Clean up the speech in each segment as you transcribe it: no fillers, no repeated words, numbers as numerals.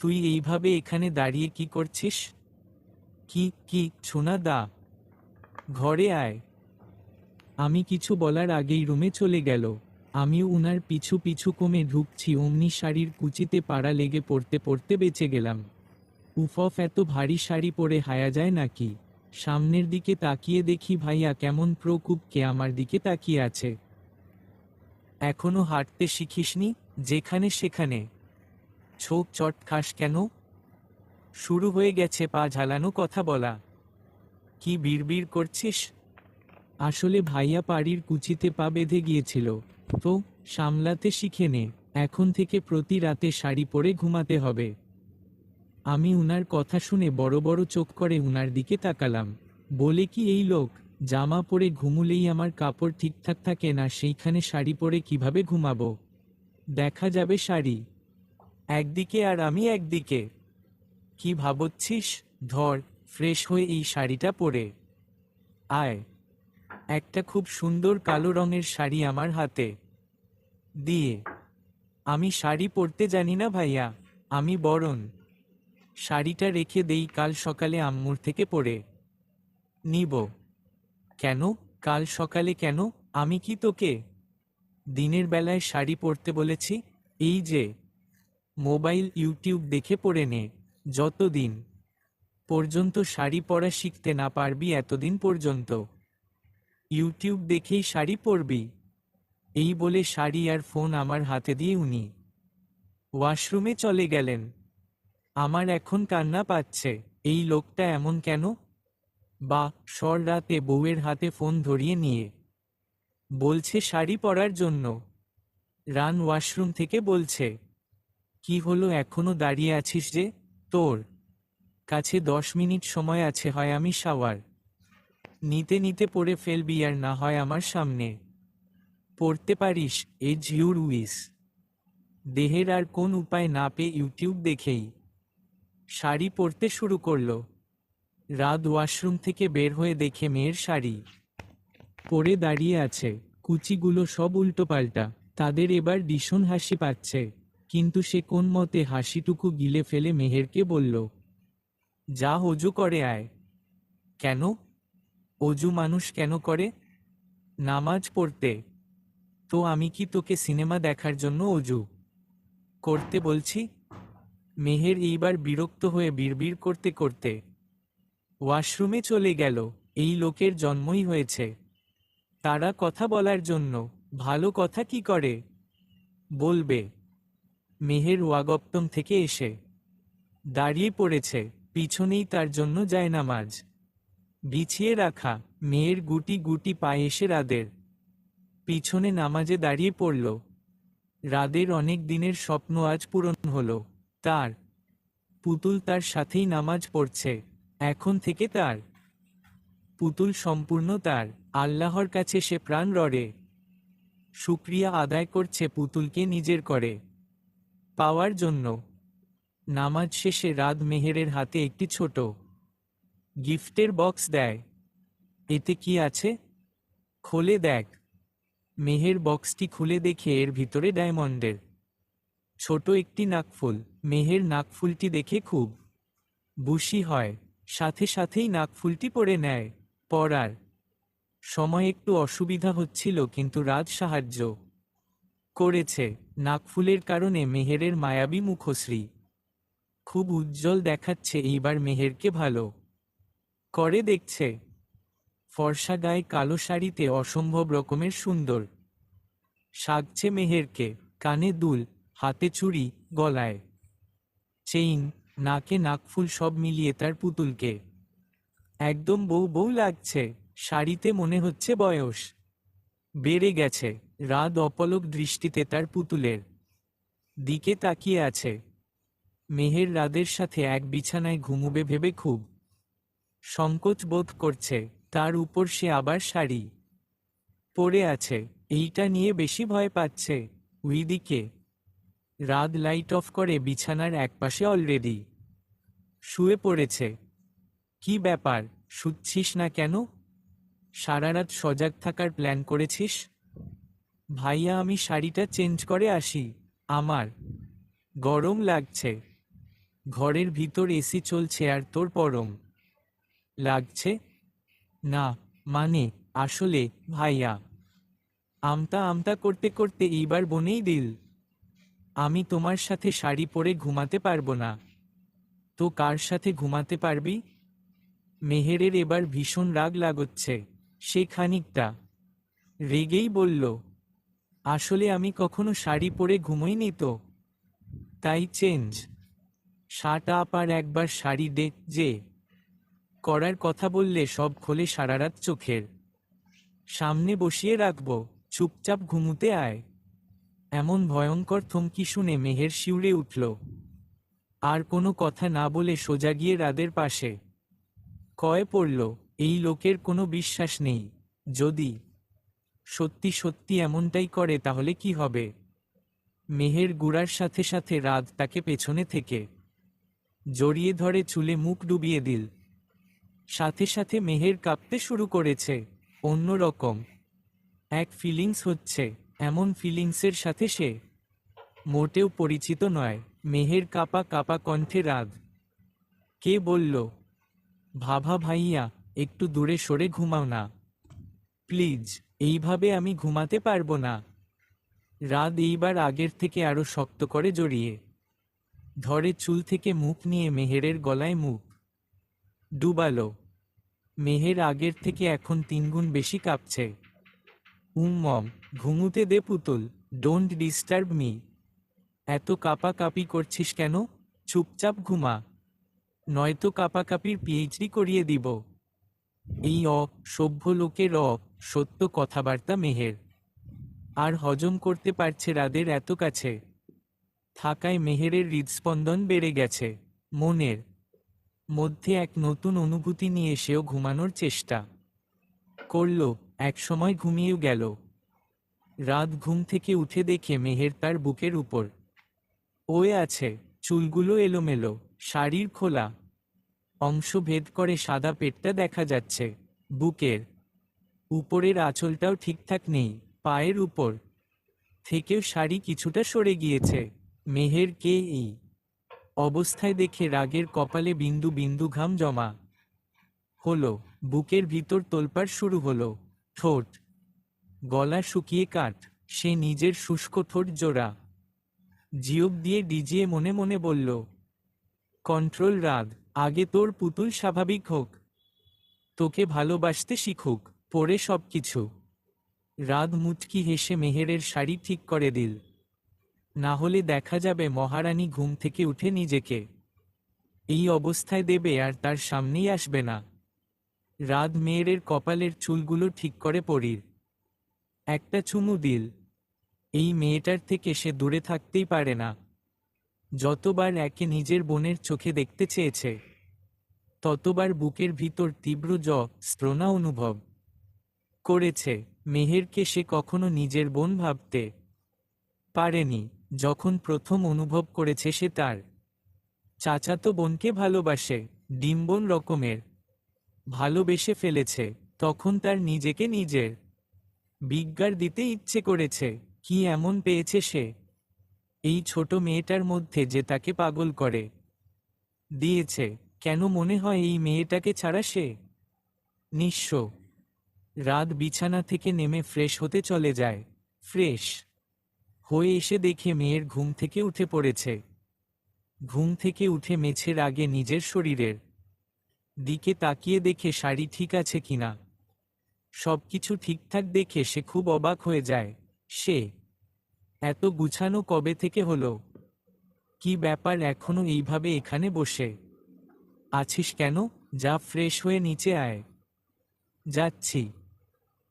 তুই এইভাবে এখানে দাঁড়িয়ে কি করছিস? কি সোনা দা, ঘরে আয়। আমি কিছু বলার আগেই রুমে চলে গেল। আমিও উনার পিছু পিছু কমে ঢুকছি, অমনি শাড়ির কুচিতে পাড়া লেগে পড়তে পড়তে বেঁচে গেলাম। উফফ, এত ভারী শাড়ি পরে হায়া যায় নাকি? সামনের দিকে তাকিয়ে দেখি ভাইয়া কেমন প্রকূপকে আমার দিকে তাকিয়ে আছে। এখনো হাঁটতে শিখিসনি? যেখানে সেখানে ছোপ চট খাস কেন? শুরু হয়ে গেছে পা ঝালানো কথা বলা। কি বিড়বিড় করছিস? আসলে ভাইয়া পাড়ির কুচিতে পা বেঁধে গিয়েছিল, তো সামলাতে শিখে নে। এখন থেকে প্রতি রাতে শাড়ি পরে ঘুমাতে হবে। আমি উনার কথা শুনে বড় বড় চোখ করে উনার দিকে তাকালাম। বলে কি এই লোক, জামা পরে ঘুমুলেই আমার কাপড় ঠিকঠাক থাকে না, সেইখানে শাড়ি পরে কিভাবে ঘুমাবো? দেখা যাবে শাড়ি একদিকে আর আমি একদিকে। কি ভাবছিস? ধর, ফ্রেশ হয়ে এই শাড়িটা পরে আয়। একটা খুব সুন্দর কালো রঙের শাড়ি আমার হাতে দিয়ে। আমি শাড়ি পরতে জানি না ভাইয়া, আমি বরং শাড়িটা রেখে দেই, কাল সকালে আম্মুর থেকে পরে নিব। কেন কাল সকালে কেন? আমি কি তোকে দিনের বেলায় শাড়ি পরতে বলেছি? এই যে মোবাইল ইউটিউব দেখে পরে নে। যতদিন পর্যন্ত শাড়ি পরা শিখতে না পারবি এতদিন পর্যন্ত ইউটিউব দেখেই শাড়ি পরবি। এই বলে শাড়ি আর ফোন আমার হাতে দিয়ে উনি ওয়াশরুমে চলে গেলেন। আমার এখন কান্না পাচ্ছে। এই লোকটা এমন কেন? বা সর রাতে বউয়ের হাতে ফোন ধরিয়ে নিয়ে বলছে শাড়ি পরার জন্য। রান ওয়াশরুম থেকে বলছে, কি হলো এখনো দাঁড়িয়ে আছিস যে? তোর কাছে 10 মিনিট সময় আছে, হয় আমি শাওয়ার নিতে নিতে পড়ে ফেলবি, আর না হয় আমার সামনে পড়তে পারিস। এজ ইউর উইস। দেহের আর কোন উপায় না পেয়ে ইউটিউব দেখেই শাড়ি পরতে শুরু করলো। রাত ওয়াশরুম থেকে বের হয়ে দেখে মেয়ের শাড়ি পরে দাঁড়িয়ে আছে, কুচিগুলো সব উল্টোপাল্টা। তাদের এবার ভীষণ হাসি পাচ্ছে, কিন্তু সে কোন মতে হাসিটুকু গিলে ফেলে মেহেরকে বলল, যা অজু করে আয়। কেন? অজু মানুষ কেন করে? নামাজ পড়তে। তো আমি কি তোকে সিনেমা দেখার জন্য অজু করতে বলছি? মেহের এইবার বিরক্ত হয়ে বিড়বিড় করতে করতে ওয়াশরুমে চলে গেল। এই লোকের জন্মই হয়েছে তারা কথা বলার জন্য, ভালো কথা কি করে বলবে? মেহের ওয়াগপ্তম থেকে এসে দাঁড়িয়ে পড়েছে, পিছনেই তার জন্য জায়নামাজ বিছিয়ে রাখা। মেয়ের গুটি গুটি পায়ে এসে রাদের পিছনে নামাজে দাঁড়িয়ে পড়ল। রাদের অনেক দিনের স্বপ্ন আজ পূরণ হলো। তার পুতুল তার সাথেই নামাজ পড়ছে। এখন থেকে তার পুতুল সম্পূর্ণ তার। আল্লাহর কাছে সে প্রাণ রড়ে শুকরিয়া আদায় করছে পুতুলকে নিজের করে পাওয়ার জন্য। নামাজ শেষে রাত মেহেরের হাতে একটি ছোট গিফটের বক্স দেয়। এতে কি আছে? খোলে দেখ। মেহের বক্সটি খুলে দেখে এর ভিতরে ডায়মন্ডের ছোট একটি নাকফুল। মেহের নাকফুলটি দেখে খুব খুশি হয়, সাথে সাথেই নাকফুলটি পরে নেয়। পরার সময় একটু অসুবিধা হচ্ছিল, কিন্তু রাত সাহায্য করেছে। নাকফুলের কারণে মেহেরের মায়াবী মুখশ্রী খুব উজ্জ্বল দেখাচ্ছে। এইবার মেহেরকে ভালো করে দেখছে। ফর্সা গায়ে কালো শাড়িতে অসম্ভব রকমের সুন্দর সাজছে মেহেরকে। কানে দুল, হাতে চুড়ি, গলায় চেইন, নাকে নাকফুল, সব মিলিয়ে তার পুতুলকে একদম বউ বউ লাগছে। শাড়িতে মনে হচ্ছে বয়স বেড়ে গেছে। রাত অপলক দৃষ্টিতে তার পুতুলের দিকে তাকিয়ে আছে। মেহের রাদের সাথে এক বিছানায় ঘুমুবে ভেবে খুব সংকোচ বোধ করছে। তার উপর সে আবার শাড়ি পরে আছে, এইটা নিয়ে বেশি ভয় পাচ্ছে। ওইদিকে রাত লাইট অফ করে বিছানার একপাশে অলরেডি শুয়ে পড়েছে। কি ব্যাপার, শুচ্ছিস না কেন? সারারাত সজাগ থাকার প্ল্যান করেছিস? ভাইয়া, আমি শাড়িটা চেঞ্জ করে আসি, আমার গরম লাগছে। ঘরের ভিতর এসি চলছে আর তোর পরম লাগছে না। মানে আসলে ভাইয়া, আমতা আমতা করতে করতে এইবার বনেই দিল। আমি তোমার সাথে শাড়ি পরে ঘুমাতে পারবো না। তো কার সাথে ঘুমাতে পারবি? মেহেরের এবার ভীষণ রাগ লাগছে। সে খানিকটা রেগেই বলল, আসলে আমি কখনো শাড়ি পরে ঘুমোইনি তো, তাই চেঞ্জ শার্ট আপ আর একবার শাড়ি দে যে করার কথা বললে সব খোলে সারারাত চোখের সামনে বসিয়ে রাখবো, চুপচাপ ঘুমুতে আয়। এমন ভয়ঙ্কর থমকি শুনে মেহের শিউরে উঠল। আর কোনো কথা না বলে সোজা গিয়ে রাদের পাশে কয়ে পড়ল। এই লোকের কোনো বিশ্বাস নেই। যদি সত্যি সত্যি এমনটাই করে তাহলে কি হবে? মেহের গুড়ার সাথে সাথে রাত তাকে পেছনে থেকে জড়িয়ে ধরে চুলে মুখ ডুবিয়ে দিল। সাথে সাথে মেহের কাঁপতে শুরু করেছে। অন্যরকম এক ফিলিংস হচ্ছে। এমন ফিলিংসের সাথে সে মোটেও পরিচিত নয়। মেহের কাঁপা কাঁপা কণ্ঠে রাত কে বলল, ভাভা ভাইয়া, একটু দূরে সরে ঘুমাও না প্লিজ। এইভাবে আমি ঘুমাতে পারবো না। রাত এইবার আগের থেকে আরো শক্ত করে জড়িয়ে ধরে চুল থেকে মুখ নিয়ে মেহেরের গলায় মুখ ডুবালো। মেহের আগের থেকে এখন 3 গুণ বেশি কাঁপছে। মম, ঘুমুতে দে পুতুল, ডোন্ট ডিস্টার্ব মি। এত কাঁপাকাঁপি করছিস কেন? চুপচাপ ঘুমা, নয়তো কাঁপাকাঁপির পিএইচডি করিয়ে দিব। এই সভ্য লোকের সত্য কথাবার্তা মেহের আর হজম করতে পারছে রাদের এত কাছে থাকায় মেহেরের হৃদস্পন্দন বেড়ে গেছে। মনের মধ্যে এক নতুন অনুভূতি নিয়ে সেও ঘুমানোর চেষ্টা করল। একসময় ঘুমিয়েও গেল। রাত ঘুম থেকে উঠে দেখে মেহের তার বুকের উপর ওয়ে আছে। চুলগুলো এলোমেলো, শাড়ির খোলা অংশ ভেদ করে সাদা পেটটা দেখা যাচ্ছে। বুকের উপরের আঁচলটাও ঠিকঠাক নেই। পায়ের উপর থেকেও শাড়ি কিছুটা সরে গিয়েছে। মেহের কে এই অবস্থায় দেখে রাগের কপালে বিন্দু বিন্দু ঘাম জমা হলো। বুকের ভিতর তোলপাড় শুরু হলো। ঠোঁট গলা শুকিয়ে কাঠ। সে নিজের শুষ্ক ঠোঁট জোড়া জিওব দিয়ে ডিজিয়ে মনে মনে বলল, কন্ট্রোল রাগ, আগে তোর পুতুল স্বাভাবিক হোক, তোকে ভালোবাসতে শিখুক, পরে সবকিছু। রাগ মুচকি হেসে মেহেরের শাড়ি ঠিক করে দিল। না হলে দেখা যাবে মহারানী ঘুম থেকে উঠে নিজেকে এই অবস্থায় দেবে আর তার সামনেই আসবে না। রাত মেয়েরের কপালের চুলগুলো ঠিক করে পরির একটা চুমু দিল। এই মেয়েটার থেকে সে দূরে থাকতেই পারে না। যতবার একে নিজের বোনের চোখে দেখতে চেয়েছে ততবার বুকের ভিতর তীব্র যন্ত্রণা অনুভব করেছে। মেহেরকে সে কখনো নিজের বোন ভাবতে পারেনি। যখন প্রথম অনুভব করেছে সে তার চাচাতো বোনকে ভালোবাসে, ডিম্বন রকমের ভালোবেসে ফেলেছে, তখন তার নিজেকে নিজের বিজ্ঞার দিতে ইচ্ছে করেছে। কি এমন পেয়েছে সে এই ছোট মেয়েটার মধ্যে যে তাকে পাগল করে দিয়েছে? কেন মনে হয় এই মেয়েটাকে ছাড়া সে নিঃস্ব? রাত বিছানা থেকে নেমে ফ্রেশ হতে চলে যায়। ফ্রেশ হয়ে এসে দেখে মেয়ের ঘুম থেকে উঠে পড়েছে। ঘুম থেকে উঠে মেঝের আগে নিজের শরীরের দিকে তাকিয়ে দেখে শাড়ি ঠিক আছে কিনা। সবকিছু ঠিকঠাক দেখে সে খুব অবাক হয়ে যায়। সে এত গুছানো কবে থেকে হলো? কি ব্যাপার, এখনো এইভাবে এখানে বসে আছিস কেন? যা, ফ্রেশ হয়ে নিচে আয়। যাচ্ছি।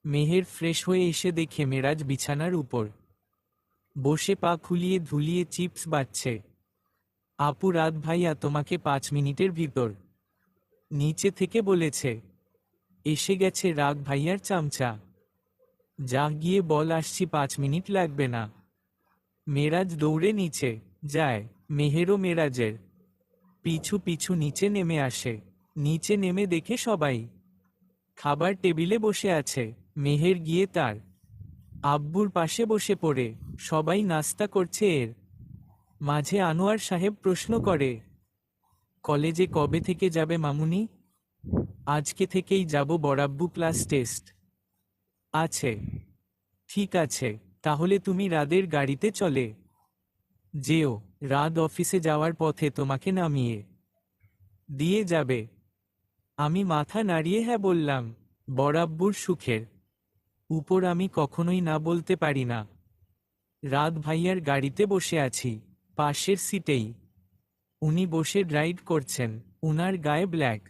মেহের ফ্রেশ হয়ে এসে দেখে মেরাজ বিছানার উপর বসে পা খুলিয়ে ধুলিয়ে চিপস বাচ্ছে। আপু, রাত ভাইয়া তোমাকে 5 মিনিটের ভিতর নিচে থেকে বলেছে। এসে গেছে রাগ ভাইয়ার চামচা। যা গিয়ে বল আসছি, 5 মিনিট লাগবে না। মেরাজ দৌড়ে নিচে যায়। মেহেরও মেরাজের পিছু পিছু নিচে নেমে আসে। নিচে নেমে দেখে সবাই খাবার টেবিলে বসে আছে। মেহের গিয়ে তার আব্বুর পাশে বসে পড়ে সবাই নাস্তা করছে। এর মাঝে আনোয়ার সাহেব প্রশ্ন করে, কলেজে কবে থেকে যাবে মামুনি? আজকে থেকেই যাব বরাব্বু, ক্লাস টেস্ট আছে। ঠিক আছে, তাহলে তুমি রাদের গাড়িতে চলে যেও। রাদ অফিসে যাওয়ার পথে তোমাকে নামিয়ে দিয়ে যাবে। আমি মাথা নাড়িয়ে হ্যাঁ বললাম। বরাব্বুর সুখের উপর আমি কখনোই না বলতে পারি না। রাত ভাইয়ার গাড়িতে বসে আছি, পাশের সিটেই। উনি বসে ড্রাইভ করছেন। উনার গায়ে ব্ল্যাক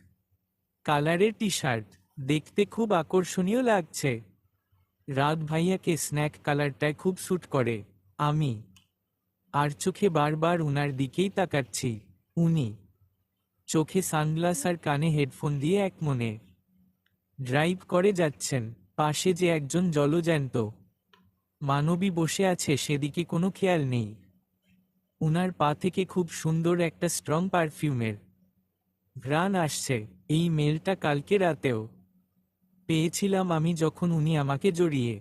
কালারের টি শার্ট, দেখতে খুব আকর্ষণীয় লাগছে। রাত ভাইয়াকে স্ন্যাক কালারটায় খুব স্যুট করে। আমি আর চোখে বারবার উনার দিকেই তাকাচ্ছি। উনি চোখে সানগ্লাস আর কানে হেডফোন দিয়ে একমনে ড্রাইভ করে যাচ্ছেন। পাশে যে একজন জলজ্যান্ত মানবী বসে আছে সেদিকে কোনো খেয়াল নেই। উনার পা থেকে খুব সুন্দর একটা স্ট্রং পারফিউমের ঘ্রাণ আসছে। এই মেলটা কালকে রাতেও পেয়েছিলাম আমি, যখন উনি আমাকে জড়িয়ে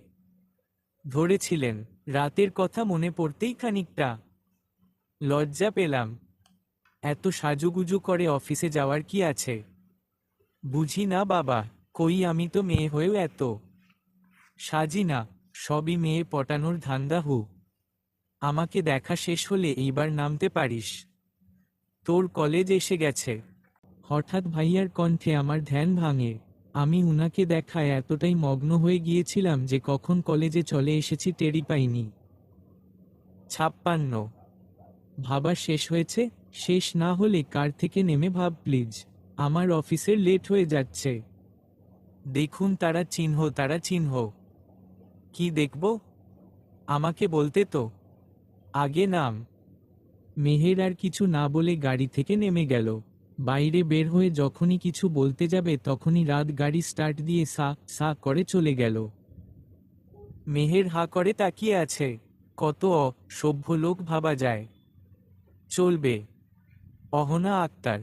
ধরেছিলেন। রাতের কথা মনে পড়তেই খানিকটা লজ্জা পেলাম। এত সাজুগুজু করে অফিসে যাওয়ার কি আছে? বুঝি না বাবা, কই আমি তো মেয়ে হয়েও এত সাজি না। সবই মেয়ে পটানোর ধান্দা। আমাকে দেখা শেষ হলে এইবার নামতে পারিস। তোর কলেজ এসে গেছে। হঠাৎ ভাইয়ার কণ্ঠে আমার ধ্যান ভাঙে। আমি উনাকে দেখায় এতটাই মগ্ন হয়ে গিয়েছিলাম যে কখন কলেজে চলে এসেছি টেরই পাইনি। 56 ভাবা শেষ হয়েছে? শেষ না হলে কার থেকে নেমে ভাব প্লিজ। আমার অফিসের লেট হয়ে যাচ্ছে। দেখুন তারা চিহ্ন। কি দেখব? আমাকে বলতে তো আগে নাম। মেহের আর কিছু না বলে গাড়ি থেকে নেমে গেল। বাইরে বের হয়ে যখনই কিছু বলতে যাবে তখনই রাত গাড়ি স্টার্ট দিয়ে সা সা করে চলে গেল। মেহের হা করে তাকিয়ে আছে। কত অসভ্য লোক ভাবা যায়। চলবে। অহনা আক্তার।